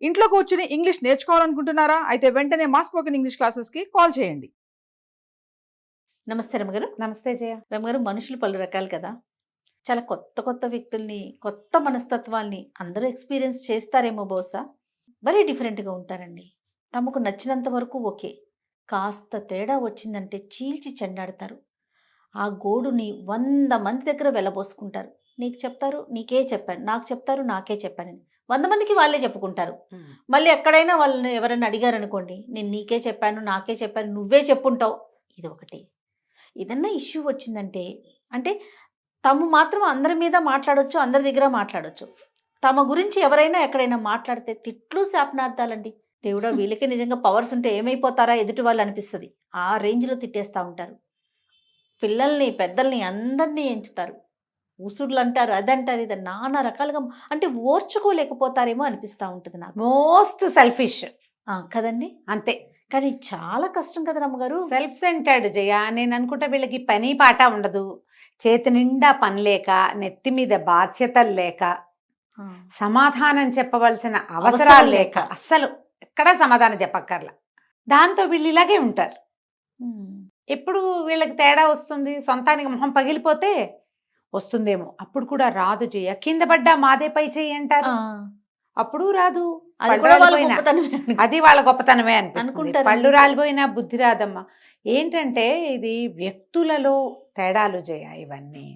ఇంట్లో కూర్చుని ఇంగ్లీష్ నేర్చుకోవాలనుకుంటున్నారా? అయితే వెంటనే మా స్పోకెన్ ఇంగ్లీష్ క్లాసెస్‌కి కాల్ చేయండి. నమస్తే రమగారు. నమస్తే జయ. రమగారు, మనుషులు పలు రకాలు కదా! చాలా కొత్త కొత్త వ్యక్తుల్ని, కొత్త మనస్తత్వాల్ని అందరూ ఎక్స్‌పీరియన్స్ చేస్తారేమో బహుశా. వెరీ డిఫరెంట్‌గా ఉంటారండి. తమకు నచ్చినంత వరకు ఓకే. కాస్త తేడా వచ్చిందంటే చీల్చి చెండాడతారు. ఆ గోడుని 100 మంది దగ్గర వెళ్లబోసుకుంటారు. నీకు చెప్తారు, నీకే చెప్పాను. నాకు చెప్తారు, నాకే చెప్పానని. 100 మందికి వాళ్ళే చెప్పుకుంటారు. మళ్ళీ ఎక్కడైనా వాళ్ళని ఎవరైనా అడిగారనుకోండి, నేను నీకే చెప్పాను, నాకే చెప్పాను, నువ్వే చెప్పుంటావు. ఇది ఒకటి. ఏదన్నా ఇష్యూ వచ్చిందంటే అంటే తము మాత్రం అందరి మీద మాట్లాడొచ్చు, అందరి దగ్గర మాట్లాడొచ్చు. తమ గురించి ఎవరైనా ఎక్కడైనా మాట్లాడితే తిట్లు శాపనార్థాలండి. దేవుడా, వీళ్ళకి నిజంగా పవర్స్ ఉంటే ఏమైపోతారా ఎదుటి వాళ్ళు అనిపిస్తుంది. ఆ రేంజ్లో తిట్టేస్తూ ఉంటారు. పిల్లల్ని, పెద్దల్ని అందరినీ ఎంచుతారు. ఉసుర్లు అంటారు, అదంటారు, ఇది నానా రకాలుగా అంటే ఓర్చుకోలేకపోతారేమో అనిపిస్తూ ఉంటుంది నాకు. మోస్ట్ సెల్ఫిష్ కదండి. అంతే. కానీ చాలా కష్టం కదా రమ్మగారు. సెల్ఫ్ సెంటర్డ్ జయ. నేను అనుకుంటా వీళ్ళకి పని పాట ఉండదు, చేతి నిండా పని లేక, నెత్తి మీద బాధ్యతలు లేక, సమాధానం చెప్పవలసిన అవసరాలు లేక, అస్సలు ఎక్కడా సమాధానం చెప్పక్కర్లా. దాంతో వీళ్ళు ఇలాగే ఉంటారు. ఎప్పుడు వీళ్ళకి తేడా వస్తుంది? సొంతానికి మొహం పగిలిపోతే వస్తుందేమో. అప్పుడు కూడా రాదు జయ. కింద పడ్డా మాదే పై చెయ్యి అంటారు. అప్పుడు రాదు. అది వాళ్ళ గొప్పతనమే అనుకుంటారు. పళ్ళు రాలిపోయినా బుద్ధి రాదమ్మా. ఏంటంటే ఇది వ్యక్తులలో తేడాలు జయ. ఇవన్నీ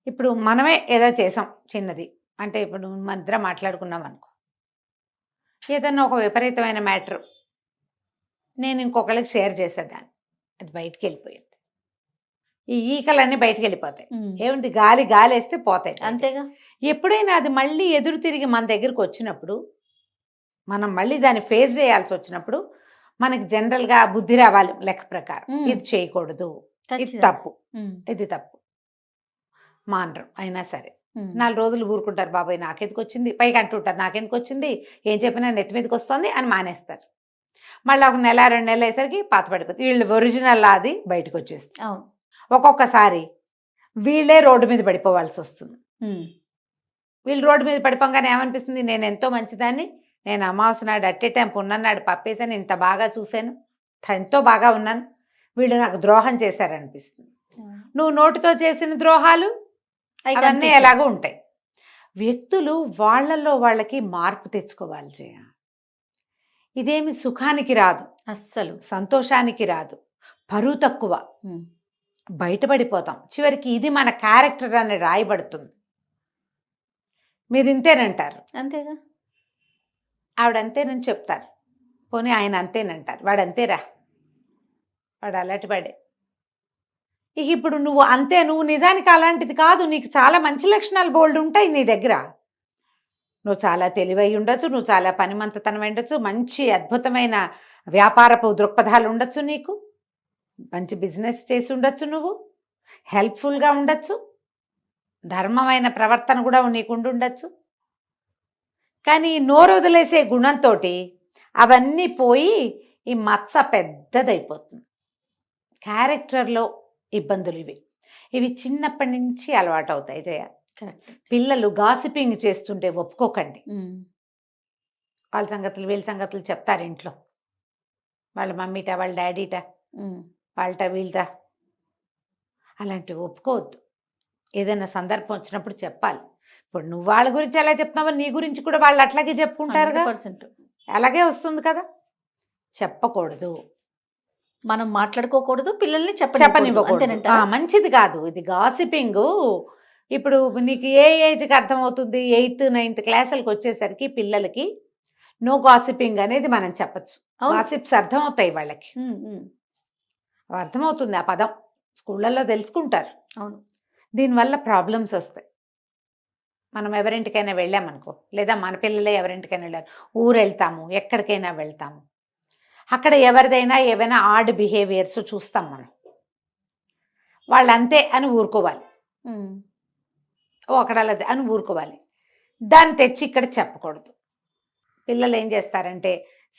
ఇప్పుడు మనమే ఏదో చేసాం చిన్నది అంటే, ఇప్పుడు మన ఇద్దరం మాట్లాడుకున్నాం అనుకో, ఏదన్నా ఒక విపరీతమైన మ్యాటర్ నేను ఇంకొకరికి షేర్ చేసేదాన్ని, అది బయటికి వెళ్ళిపోయింది. ఈ ఈకలన్నీ బయటికి వెళ్ళిపోతాయి. ఏముంది, గాలి వేస్తే పోతాయి అంతేగా. ఎప్పుడైనా అది మళ్ళీ ఎదురు తిరిగి మన దగ్గరకు వచ్చినప్పుడు, మనం మళ్ళీ దాన్ని ఫేస్ చేయాల్సి వచ్చినప్పుడు మనకి జనరల్గా బుద్ధి రావాలి లెక్క ప్రకారం. ఇది చేయకూడదు, ఇది తప్పు, ఇది తప్పు మానరు. అయినా సరే 4 రోజులు ఊరుకుంటారు, బాబాయ్ నాకెందుకు వచ్చింది, పైకి అంటుంటారు నాకెందుకు వచ్చింది, ఏం చెప్పినా నెత్తి మీదకి వస్తుంది అని మానేస్తారు. మళ్ళీ ఒక నెల 2 నెలలు అయ్యేసరికి పాత పడిపోతుంది. వీళ్ళు ఒరిజినల్ అది బయటకు వచ్చేస్తుంది. ఒక్కొక్కసారి వీళ్ళే రోడ్డు మీద పడిపోవాల్సి వస్తుంది. వీళ్ళు రోడ్డు మీద పడిపోగానే ఏమనిపిస్తుంది, నేను ఎంతో మంచిదాన్ని, నేను అమావాస్య నాడు అట్టే టైం పున్నన్నాడు పప్పేసాను, ఇంత బాగా చూశాను, ఎంతో బాగా ఉన్నాను, వీళ్ళు నాకు ద్రోహం చేశారనిపిస్తుంది. నువ్వు నోటితో చేసిన ద్రోహాలు అవన్నీ ఎలాగో ఉంటాయి. వ్యక్తులు వాళ్ళల్లో వాళ్ళకి మార్పు తెచ్చుకోవాలి జయ. ఇదేమి సుఖానికి రాదు, అస్సలు సంతోషానికి రాదు, పరువు తక్కువ, బయటపడిపోతాం. చివరికి ఇది మన క్యారెక్టర్ అని రాయబడుతుంది. మీరు ఇంతేనంటారు, అంతేగా. ఆవిడ అంతేనని చెప్తారు, పోనీ ఆయన అంతేనంటారు, వాడు అంతేరా, వాడు అలాంటి వాడే. ఇక ఇప్పుడు నువ్వు అంతే, నువ్వు నిజానికి అలాంటిది కాదు, నీకు చాలా మంచి లక్షణాలు బోల్డ్ ఉంటాయి నీ దగ్గర. నువ్వు చాలా తెలివై ఉండొచ్చు, నువ్వు చాలా పనిమంతతనం ఉండొచ్చు, మంచి అద్భుతమైన వ్యాపారపు దృక్పథాలు ఉండొచ్చు, నీకు మంచి బిజినెస్ చేసి ఉండొచ్చు, నువ్వు హెల్ప్ఫుల్గా ఉండొచ్చు, ధర్మమైన ప్రవర్తన కూడా నీకు ఉండొచ్చు. కానీ నోరు వదిలేసే గుణంతో అవన్నీ పోయి ఈ మచ్చ పెద్దదైపోతుంది. క్యారెక్టర్లో ఇబ్బందులు ఇవి చిన్నప్పటి నుంచి అలవాటు అవుతాయి జయ. పిల్లలు గాసిపింగ్ చేస్తుంటే ఒప్పుకోకండి. వాళ్ళ సంగతులు వీళ్ళ సంగతులు చెప్తారు ఇంట్లో, వాళ్ళ మమ్మీట, వాళ్ళ డాడీట, వాళ్ళట వీళ్ళట, అలాంటివి ఒప్పుకోవద్దు. ఏదైనా సందర్భం వచ్చినప్పుడు చెప్పాలి. ఇప్పుడు నువ్వు వాళ్ళ గురించి ఎలా చెప్తున్నావో నీ గురించి కూడా వాళ్ళు అట్లాగే చెప్పుకుంటారు. అలాగే వస్తుంది కదా. చెప్పకూడదు, మనం మాట్లాడుకోకూడదు, పిల్లల్ని చెప్పనివ్వకూడదు, మంచిది కాదు ఇది గాసిపింగ్. ఇప్పుడు నీకు ఏ ఏజ్కి అర్థమవుతుంది? 8th 9th క్లాసులకు వచ్చేసరికి పిల్లలకి నో గాసిపింగ్ అనేది మనం చెప్పచ్చు. గాసిప్స్ అర్థమవుతాయి వాళ్ళకి, అర్థమవుతుంది ఆ పదం, స్కూళ్ళల్లో తెలుసుకుంటారు. అవును. దీనివల్ల ప్రాబ్లమ్స్ వస్తాయి. మనం ఎవరింటికైనా వెళ్ళామనుకో, లేదా మన పిల్లలే ఎవరింటికైనా వెళ్ళారు, ఊరు వెళ్తాము, ఎక్కడికైనా వెళ్తాము, అక్కడ ఎవరిదైనా ఏవైనా ఆడ్ బిహేవియర్స్ చూస్తాం మనం, వాళ్ళు అంతే అని ఊరుకోవాలి, అక్కడ అలా అని ఊరుకోవాలి. దాన్ని తెచ్చి ఇక్కడ చెప్పకూడదు. పిల్లలు ఏం చేస్తారంటే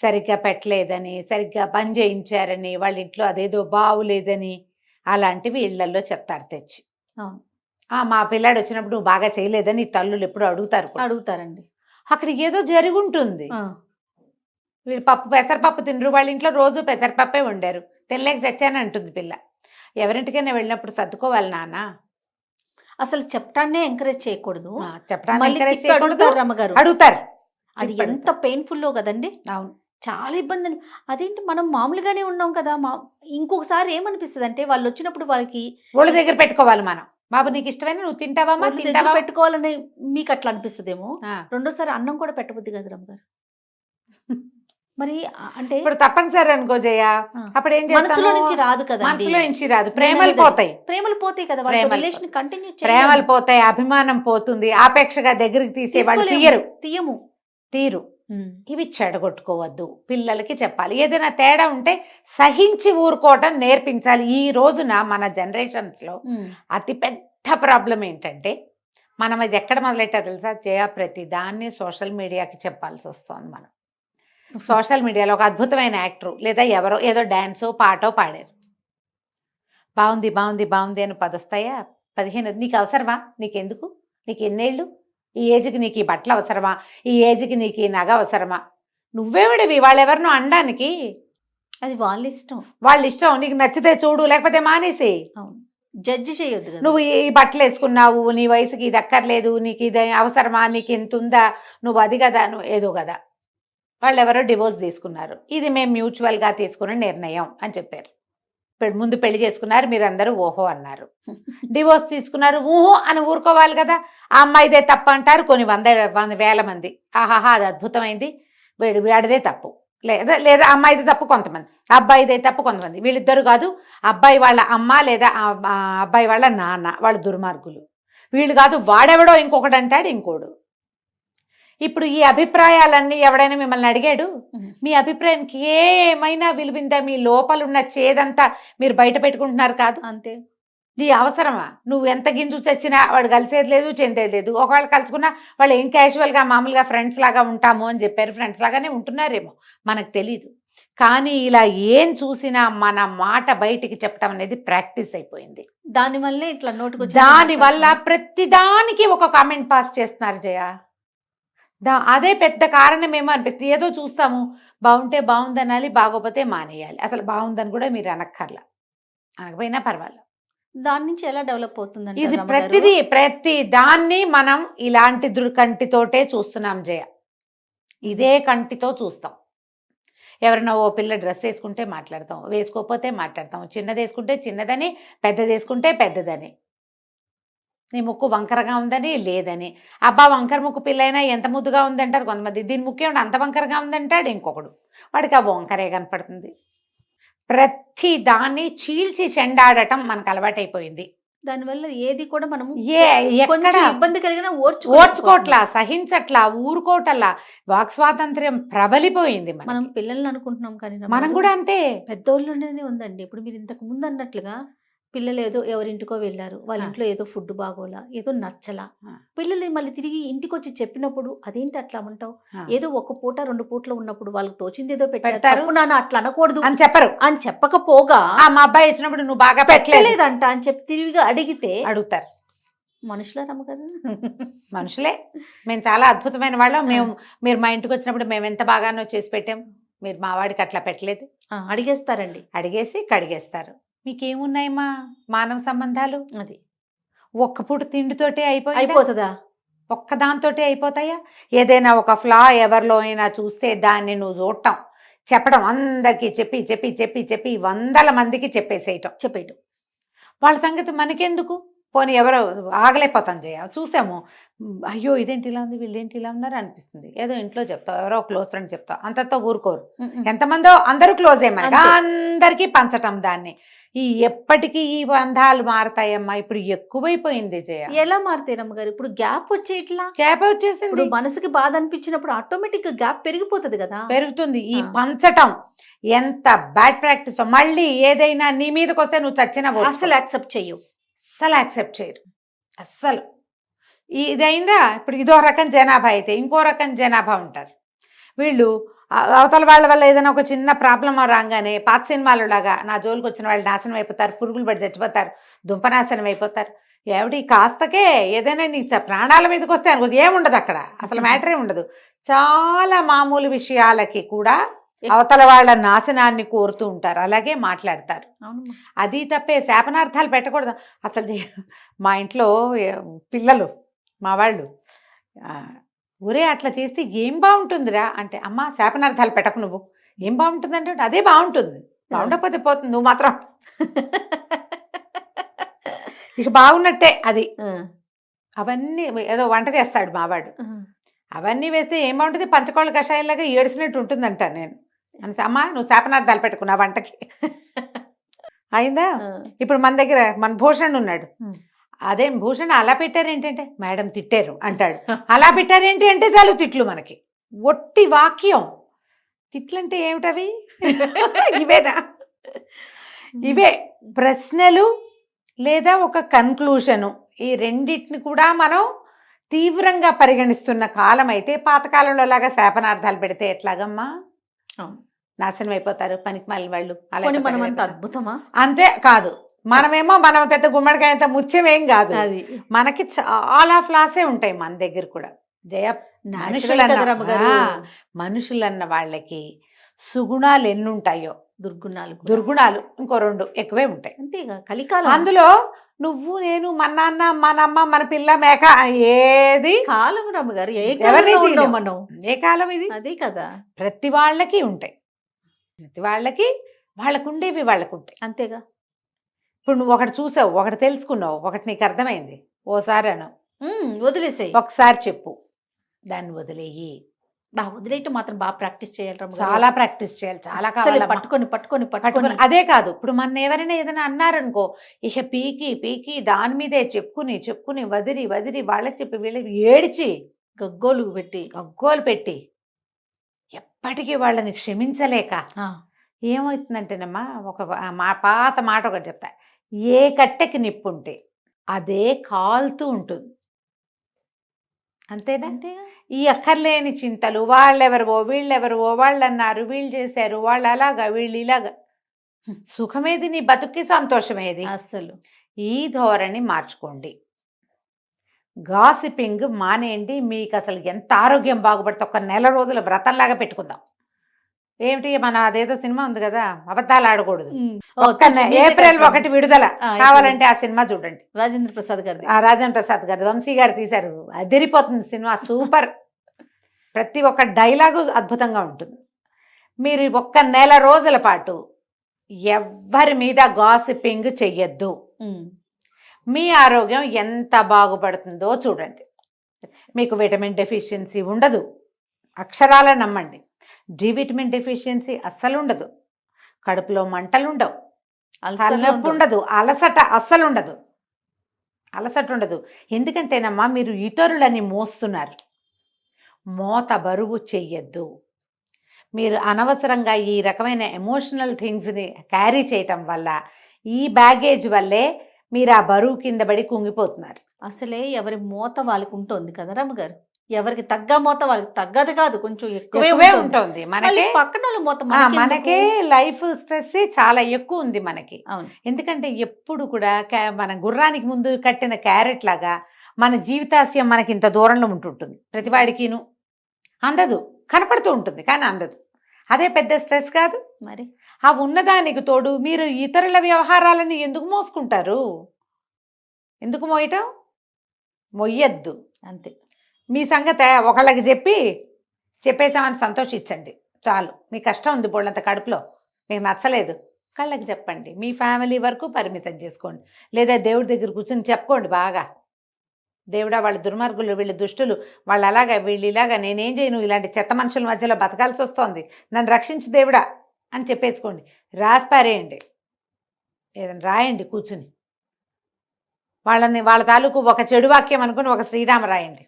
సరిగ్గా పెట్టలేదని, సరిగ్గా పని చేయించారని, వాళ్ళ ఇంట్లో అదేదో బాగులేదని అలాంటివి ఇళ్లలో చెప్తారు తెచ్చి. మా పిల్లాడు వచ్చినప్పుడు నువ్వు బాగా చేయలేదని తల్లులు ఎప్పుడు అడుగుతారండి. అక్కడ ఏదో జరుగుంటుంది. వీళ్ళు పెసరపప్పు తినరు, వాళ్ళ ఇంట్లో రోజు పెసరపప్పే వండారు, తెల్లేక చచ్చాను అంటుంది పిల్ల. ఎవరింటికైనా వెళ్ళినప్పుడు సర్దుకోవాలి నాన్న. అసలు చెప్పడాన్నే ఎంకరేజ్ చేయకూడదు. చెప్పడానికి మళ్ళీ encourage తిప్పి చేయకూడదు. అడుగుతారు రమ్మగారు. అడుగుతారు. అది తిప్పి ఎంత పెయిన్ఫుల్లో కదండి. అవును. చాలా ఇబ్బంది. అదేంటి మనం మామూలుగానే ఉన్నాం కదా. ఇంకొకసారి ఏమనిపిస్తుంది అంటే వాళ్ళు వచ్చినప్పుడు వాళ్ళకి వాళ్ళ దగ్గర పెట్టుకోవాలి మనం. బాబు నీకు ఇష్టమైన నువ్వు తింటావా ఒళ్ళు దగ్గర పెట్టుకోవాలని మీకు అట్లా అనిపిస్తుందేమో. రెండోసారి అన్నం కూడా పెట్టబుద్ది కదా రమ్మగారు. మరి అంటే ఇప్పుడు తప్పనిసరి అనుకో జయ, అప్పుడు ఏం మనసులో నుంచి చేస్తాము? రాదు కదా. మనసులో నుంచి రాదు, ప్రేమలు పోతాయి. ప్రేమలు పోతాయి కదా, ప్రేమలు రిలేషన్ కంటిన్యూ ప్రేమలు పోతాయి, అభిమానం పోతుంది, ఆపేక్షగా దగ్గరికి తీసే వాళ్ళు తీయము తీరు. ఇవి చెడగొట్టుకోవద్దు, పిల్లలకి చెప్పాలి. ఏదైనా తేడా ఉంటే సహించి ఊరుకోవటం నేర్పించాలి. ఈ రోజున మన జనరేషన్స్ లో అతి పెద్ద ప్రాబ్లం ఏంటంటే, మనం ఇది ఎక్కడ మొదలెట్టా తెలుసా జయ? ప్రతి దాన్ని సోషల్ మీడియాకి చెప్పాల్సి వస్తుంది. మనం సోషల్ మీడియాలో ఒక అద్భుతమైన యాక్టరు లేదా ఎవరో ఏదో డాన్సో పాటో పాడారు, బాగుంది బాగుంది బాగుంది అని 10 వస్తాయా? 15. నీకు అవసరమా? నీకెందుకు? నీకు ఎన్నేళ్ళు? ఈ ఏజ్కి నీకు ఈ బట్టలు అవసరమా? ఈ ఏజ్కి నీకు ఈ నగ అవసరమా? నువ్వేవిడివి వాళ్ళెవరినో అనడానికి? అది వాళ్ళ ఇష్టం. వాళ్ళ ఇష్టం. నీకు నచ్చితే చూడు, లేకపోతే మానేసి. జడ్జి చేయొద్దు. నువ్వు ఈ బట్టలు వేసుకున్నావు, నీ వయసుకి ఇది అక్కర్లేదు, నీకు ఇది అవసరమా, నీకు ఇంత ఉందా, నువ్వు అది కదా, నువ్వు ఏదో కదా. వాళ్ళు ఎవరో డివోర్స్ తీసుకున్నారు, ఇది మేము మ్యూచువల్గా తీసుకున్న నిర్ణయం అని చెప్పారు. ముందు పెళ్లి చేసుకున్నారు, మీరందరూ ఓహో అన్నారు. డివోర్స్ తీసుకున్నారు, ఊహో అని ఊరుకోవాలి కదా. ఆ అమ్మాయిదే తప్పు అంటారు కొన్ని వేల మంది. ఆహాహా అది అద్భుతమైంది, వాడిదే తప్పు, లేదా అమ్మాయిదే తప్పు కొంతమంది, అబ్బాయిదే తప్పు కొంతమంది. వీళ్ళిద్దరు కాదు, అబ్బాయి వాళ్ళ అమ్మ లేదా అబ్బాయి వాళ్ళ నాన్న వాళ్ళు దుర్మార్గులు, వీళ్ళు కాదు వాడెవడో ఇంకొకటి అంటాడు ఇంకోడు. ఇప్పుడు ఈ అభిప్రాయాలన్నీ ఎవడైనా మిమ్మల్ని అడిగాడు? మీ అభిప్రాయానికి ఏమైనా విలువిందా? మీ లోపలున్న చేదంతా మీరు బయట పెట్టుకుంటున్నారు కాదు. అంతే. నీ అవసరమా? నువ్వు ఎంత గింజు చచ్చినా వాడు కలిసేది లేదు, చెందేది లేదు. ఒకవేళ కలుసుకున్నా వాళ్ళు ఏం క్యాజువల్గా మామూలుగా ఫ్రెండ్స్ లాగా ఉంటాము అని చెప్పారు, ఫ్రెండ్స్ లాగానే ఉంటున్నారేమో మనకు తెలీదు. కానీ ఇలా ఏం చూసినా మన మాట బయటికి చెప్పడం అనేది ప్రాక్టీస్ అయిపోయింది. దానివల్లే ఇట్లా నోటుకు దానివల్ల ప్రతిదానికి ఒక కామెంట్ పాస్ చేస్తున్నారు జయ. అదే పెద్ద కారణమేమో అనిపిస్తుంది. ఏదో చూస్తాము, బాగుంటే బాగుంది అనాలి, బాగోపోతే మానేయాలి. అసలు బాగుందని కూడా మీరు అనక్కర్లా, అనకపోయినా పర్వాలేదు. దాని నుంచి ఎలా డెవలప్ అవుతుందండి? ఇది ప్రతి దాన్ని మనం ఇలాంటి కంటితోటే చూస్తున్నాం జయ. ఇదే కంటితో చూస్తాం. ఎవరైనా ఓ పిల్ల డ్రెస్ వేసుకుంటే మాట్లాడతాం, వేసుకోకపోతే మాట్లాడతాం. చిన్నది వేసుకుంటే చిన్నదని, పెద్దది వేసుకుంటే పెద్దదని, నీ ముక్కు వంకరగా ఉందని లేదని. అబ్బా వంకర ముక్కు పిల్లైనా ఎంత ముద్దుగా ఉందంటారు కొంతమంది, దీని ముక్కు ఏమిటి అంత వంకరగా ఉందంటాడు ఇంకొకడు. వాడికి ఆ వంకరే కనపడుతుంది. ప్రతి దాన్ని చీల్చి చెండాడటం మనకు అలవాటైపోయింది. దానివల్ల ఏది కూడా మనము ఎక్కడ ఇబ్బంది కలిగినా ఓర్చుకోవట్లా, సహించట్లా, ఊరుకోవట్లా. వాక్ స్వాతంత్ర్యం ప్రబలిపోయింది. మనం పిల్లల్ని అనుకుంటున్నాం కానీ మనం కూడా అంతే. పెద్దోళ్ళనే ఉందండి. ఇప్పుడు మీరు ఇంతకు ముందు అన్నట్లుగా పిల్లలు ఏదో ఎవరింటికో వెళ్ళారు, వాళ్ళ ఇంట్లో ఏదో ఫుడ్ బాగోలా, ఏదో నచ్చలా, పిల్లలు మళ్ళీ తిరిగి ఇంటికి వచ్చి చెప్పినప్పుడు అదేంటి అట్లా అంటావు, ఏదో ఒక పూట 2 పూటలు ఉన్నప్పుడు వాళ్ళకి తోచింది ఏదో పెట్టారు, నాన్న అట్లా అనకూడదు అని చెప్పరు. అని చెప్పకపోగా మా అబ్బాయి వచ్చినప్పుడు నువ్వు బాగా పెట్టలేదంట అని చెప్పి తిరిగి అడిగితే అడుగుతారు. మనుషులరమ్మ కదా. మనుషులే. మేము చాలా అద్భుతమైన వాళ్ళం. మీరు మా ఇంటికి వచ్చినప్పుడు మేము ఎంత బాగానో చేసి పెట్టాం, మీరు మా వాడికి అట్లా పెట్టలేదు. అడిగేస్తారండి, అడిగేసి కడిగేస్తారు. మీకేమున్నాయమ్మా మానవ సంబంధాలు? అది ఒక్క పూట తిండితోటే అయిపోతుందా? ఒక్కదాంతోటే అయిపోతాయా? ఏదైనా ఒక ఫ్లా ఎవరిలో అయినా చూస్తే దాన్ని నువ్వు చూడటం, చెప్పడం, అందరికీ చెప్పి చెప్పి చెప్పి చెప్పి 100 మందికి చెప్పేయటం. వాళ్ళ సంగతి మనకెందుకు? పోనీ ఎవరో ఆగలేకపోతాను జయ. చూసాము, అయ్యో ఇదేంటి ఇలా ఉంది, వీళ్ళేంటి ఇలా ఉన్నారు అనిపిస్తుంది. ఏదో ఇంట్లో చెప్తావు, ఎవరో క్లోజ్ ఫ్రెండ్ చెప్తావు, అంతతో ఊరుకోరు. ఎంతమందో అందరూ క్లోజ్ అయ్యారు, అందరికీ పంచటం దాన్ని. ఎప్పటికీ ఈ బంధాలు మారతాయమ్మా? ఇప్పుడు ఎక్కువైపోయింది జయ. ఎలా మారుతాయి రమ్మగారు? ఇప్పుడు గ్యాప్ వచ్చేసింది. మనసుకి బాధ అనిపించినప్పుడు ఆటోమేటిక్ గా గ్యాప్ పెరిగిపోతుంది కదా. పెరుగుతుంది. ఈ పంచటం ఎంత బ్యాడ్ ప్రాక్టీస్. మళ్ళీ ఏదైనా నీ మీదకి వస్తే నువ్వు చచ్చిన అసలు యాక్సెప్ట్ చేయరు. అస్సలు. ఇదైందా? ఇప్పుడు ఇదో రకం జనాభా అయితే ఇంకో రకం జనాభా ఉంటారు. వీళ్ళు అవతల వాళ్ళ వల్ల ఏదైనా ఒక చిన్న ప్రాబ్లం రాగానే పాత సినిమాలు లాగా నా జోలికి వచ్చిన వాళ్ళు నాశనం అయిపోతారు, పురుగులు పడి చచ్చిపోతారు, దుంపనాశనం అయిపోతారు. ఏమిటి కాస్తకే ఏదైనా నీ ప్రాణాల మీదకి వస్తే అనుకో ఏముండదు అక్కడ, అసలు మ్యాటరే ఉండదు. చాలా మామూలు విషయాలకి కూడా అవతల వాళ్ళ నాశనాన్ని కోరుతూ ఉంటారు, అలాగే మాట్లాడతారు. అవును. అది తప్పే, శాపనార్థాలు పెట్టకూడదు అసలు. మా ఇంట్లో పిల్లలు మా వాళ్ళు ఒరే అట్లా చేస్తే ఏం బాగుంటుందిరా అంటే, అమ్మ శాపనార్థాలు పెట్టకు, నువ్వు ఏం బాగుంటుంది అంటే అదే బాగుంటుంది, బాగుండకపోతే పోతుంది, నువ్వు మాత్రం ఇక బాగున్నట్టే అది. అవన్నీ ఏదో వంట చేస్తాడు మావాడు, అవన్నీ వేస్తే ఏం బాగుంటుంది, పంచకోళ్ళ కషాయంలాగా ఏడిసినట్టు ఉంటుందంట. నేను అంటే అమ్మ నువ్వు శాపనార్థాలు పెట్టుకున్నా వంటకి అయిందా. ఇప్పుడు మన దగ్గర మన భూషణ్ ఉన్నాడు, అదే భూషణ్ అలా పెట్టారు ఏంటంటే మేడం తిట్టారు అంటాడు, అలా పెట్టారు ఏంటి అంటే చాలు తిట్లు. మనకి ఒట్టి వాక్యం తిట్లంటే ఏమిటవి ఇవేనా, ఇవే ప్రశ్నలు లేదా ఒక కన్క్లూషను. ఈ రెండింటిని కూడా మనం తీవ్రంగా పరిగణిస్తున్న కాలం అయితే, పాతకాలంలో లాగా శాపనార్థాలు పెడితే ఎట్లాగమ్మా, నాశనం అయిపోతారు పనికి మాలిన వాళ్ళు. అలాగే మనం అంత అద్భుతమా? అంతే కాదు, మనమేమో మనం పెద్ద గుమ్మడికాయంత ముత్యమేం కాదు, అది మనకి చాలా ఫ్లాసే ఉంటాయి మన దగ్గర కూడా. జయ మనుషులన్న వాళ్ళకి సుగుణాలు ఎన్ని ఉంటాయో దుర్గుణాలు ఇంకో 2 ఎక్కువే ఉంటాయి. అంతేగా కలికాలం. అందులో నువ్వు నేను మన నాన్న మన అమ్మ మన పిల్ల మేక ఏది కాలం రమ్మగారు, మనం ఏ కాలం ఇది, అదే కదా. ప్రతి వాళ్ళకి ఉంటాయి, ప్రతి వాళ్ళకి వాళ్ళకు ఉండేవి వాళ్ళకు ఉంటాయి. అంతేగా. ఇప్పుడు నువ్వు ఒకటి చూసావు, ఒకటి తెలుసుకున్నావు, ఒకటి నీకు అర్థమైంది, ఓసారి అను వదిలేసాయి, ఒకసారి చెప్పు, దాన్ని వదిలేయి. వదిలేయటం మాత్రం బాగా ప్రాక్టీస్ చేయాలి, చాలా ప్రాక్టీస్ చేయాలి, చాలా కావాలి. పట్టుకొని అదే కాదు, ఇప్పుడు మన ఎవరైనా ఏదైనా అన్నారనుకో, ఇక పీకి దాని మీదే చెప్పుకుని వదిరి వాళ్ళకి చెప్పి వీళ్ళకి ఏడిచి గగ్గోలు పెట్టి ఎప్పటికీ వాళ్ళని క్షమించలేక ఏమవుతుందంటేనమ్మా, ఒక పాత మాట ఒకటి చెప్తా, ఏ కట్టెకి నిప్పుంటే అదే కాలుతూ ఉంటుంది. అంతేనా? ఈ అక్కర్లేని చింతలు, వాళ్ళెవరవో వీళ్ళెవరవో, వాళ్ళు అన్నారు వీళ్ళు చేశారు, వాళ్ళు అలాగా వీళ్ళు ఇలాగా, సుఖమేది నీ బతుక్కి, సంతోషమేది అస్సలు. ఈ ధోరణి మార్చుకోండి, గాసిపింగ్ మానేయండి. మీకు అసలు ఎంత ఆరోగ్యం బాగుపడితే ఒక నెల రోజుల వ్రతంలాగా పెట్టుకుందాం. ఏమిటి మన అదేదో సినిమా ఉంది కదా, అబద్ధాలు ఆడకూడదు, ఏప్రిల్ 1 విడుదల, కావాలంటే ఆ సినిమా చూడండి. రాజేంద్ర ప్రసాద్ గారు వంశీ గారు తీశారు, అదిరిపోతుంది సినిమా, సూపర్. ప్రతి ఒక్క డైలాగు అద్భుతంగా ఉంటుంది. మీరు 1 నెల రోజుల పాటు ఎవ్వరి మీద గాసిపింగ్ చెయ్యొద్దు, మీ ఆరోగ్యం ఎంత బాగుపడుతుందో చూడండి. మీకు విటమిన్ డెఫిషియన్సీ ఉండదు, అక్షరాల నమ్మండి. డి విటమిన్ డెఫిషియన్సీ అస్సలు ఉండదు, కడుపులో మంటలు ఉండవు, తలనొప్పి ఉండదు, అలసట అస్సలు ఉండదు, అలసట ఉండదు. ఎందుకంటేనమ్మా మీరు ఇతరులని మోస్తున్నారు, మోత బరువు చెయ్యొద్దు. మీరు అనవసరంగా ఈ రకమైన ఎమోషనల్ థింగ్స్ని క్యారీ చేయటం వల్ల, ఈ బ్యాగేజ్ వల్లే మీరు ఆ బరువు కింద పడి కుంగిపోతున్నారు. అసలే ఎవరి మోత వాళ్ళకి ఉంటుంది కదా రమ్మగారు, ఎవరికి తగ్గ మోత వాళ్ళకి తగ్గదు కాదు, కొంచెం ఎక్కువే ఉంటుంది. మనకి పక్కన మోత, మనకే లైఫ్ స్ట్రెస్ చాలా ఎక్కువ ఉంది మనకి. ఎందుకంటే ఎప్పుడు కూడా మన గుర్రానికి ముందు కట్టిన క్యారెట్ లాగా మన జీవితాశయం మనకి ఇంత దూరంలో ఉంటుంటుంది, ప్రతివాడికిను అందదు, కనపడుతూ ఉంటుంది కానీ అందదు. అదే పెద్ద స్ట్రెస్ కాదు మరి. ఆ ఉన్నదానికి తోడు మీరు ఇతరుల వ్యవహారాలని ఎందుకు మోసుకుంటారు, ఎందుకు మోయటం, మొయ్యద్దు అంతే. మీ సంగతి ఒకళ్ళకి చెప్పేసామని సంతోషించండి చాలు. మీ కష్టం ఉంది బోళ్ళంత కడుపులో, మీకు నచ్చలేదు, కళ్ళకి చెప్పండి, మీ ఫ్యామిలీ వరకు పరిమితం చేసుకోండి, లేదా దేవుడి దగ్గర కూర్చొని చెప్పుకోండి బాగా, దేవుడా వాళ్ళు దుర్మార్గులు, వీళ్ళు దుష్టులు, వాళ్ళు అలాగా వీళ్ళు ఇలాగా, నేనేం చేయను, ఇలాంటి చెత్త మనుషుల మధ్యలో బతకాల్సి వస్తోంది, నన్ను రక్షించు దేవుడా అని చెప్పేసుకోండి. రాసిపారేయండి, ఏదైనా రాయండి కూర్చుని, వాళ్ళ తాలూకు ఒక చెడు వాక్యం అనుకుని ఒక శ్రీరామ రాయండి,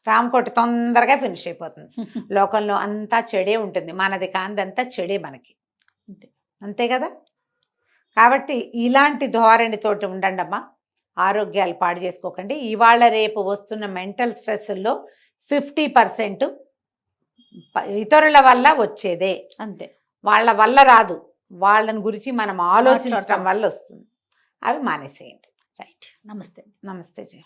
రామకోటి తొందరగా ఫినిష్ అయిపోతుంది. లోకంలో అంతా చెడే ఉంటుంది, మనది కాందంతా చెడే మనకి, అంతే కదా. కాబట్టి ఇలాంటి ధోరణితోటి ఉండండి అమ్మా, ఆరోగ్యాలు పాడు చేసుకోకండి. ఇవాళ రేపు వస్తున్న మెంటల్ స్ట్రెస్లో 50% ఇతరుల వల్ల వచ్చేదే, అంతే, వాళ్ళ వల్ల రాదు, వాళ్ళని గురించి మనం ఆలోచించడం వల్ల వస్తుంది. అవి మానేసేయండి. రైట్. నమస్తే. నమస్తే జయ.